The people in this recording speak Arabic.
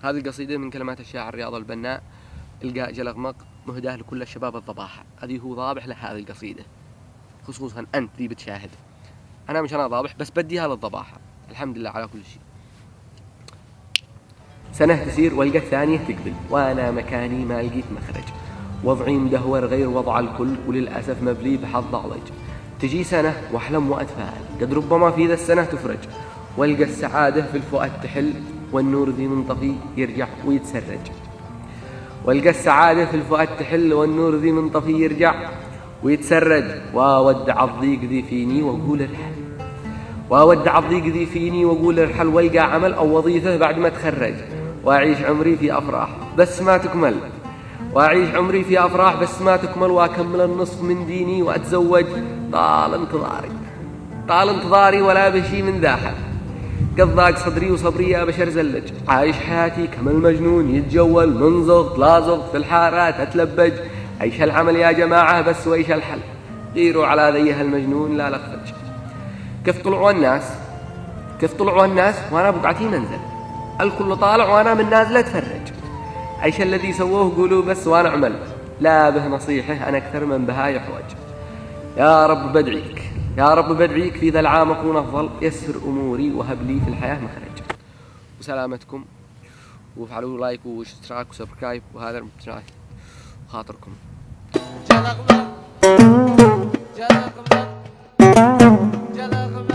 هذه القصيدة من كلمات الشاعر رياض البناء القاء جلغمق، مهداة لكل الشباب الضباحة. هذه هو ضابح لهذه القصيدة، خصوصا أنت ذي بتشاهد. أنا مش أنا ضابح، بس بدي هذا الضباحة. الحمد لله على كل شيء. سنة تسير والقى الثانية تقبل، وأنا مكاني ما لقيت مخرج، وضعي مدهور غير وضع الكل، وللأسف مبلي بحظ ضعلج. تجي سنة وأحلم وأتفائل، قد ربما في ذا السنة تفرج، والقى السعادة في الفؤاد تحل، والنور ذي منطفي يرجع ويتسرج. والقى السعادة في الفؤاد تحل، والنور ذي منطفي يرجع ويتسرج. وأودع الضيق ذي فيني وأقول ارحل، وأودع الضيق ذي فيني وأقول ارحل، والقى عمل أو وظيفة بعد ما تخرج، وأعيش عمري في أفراح بس ما تكمل، وأعيش عمري في أفراح بس ما تكمل، وأكمل النصف من ديني وأتزوج. طال انتظاري، طال انتظاري ولا بشي من ذا حل، قد ضاق صدري وصبري يا بشر زلج، عايش حياتي كما المجنون يتجول، من زغط لا زغط في الحارات أتلبج. عيش العمل يا جماعة بس وإيش الحل، غيروا على ذيها المجنون لا لخفج. كيف طلعوا الناس، كيف طلعوا الناس وأنا بقعتي منزل، الكل طالع وأنا من نازل أتفرج. عيش الذي سووه قولوا بس وأنا أعمل، لا به نصيحه أنا أكثر من بها يحوج. يا رب بدعيك، يا رب بدعيك في ذا العام أكون أفضل، يسر أموري وهب لي في الحياة مخرج. وسلامتكم، وفعلوا لايك واشتراك وسبسكرايب، وهذا خاطركم. جلغمق جلغمق جلغمق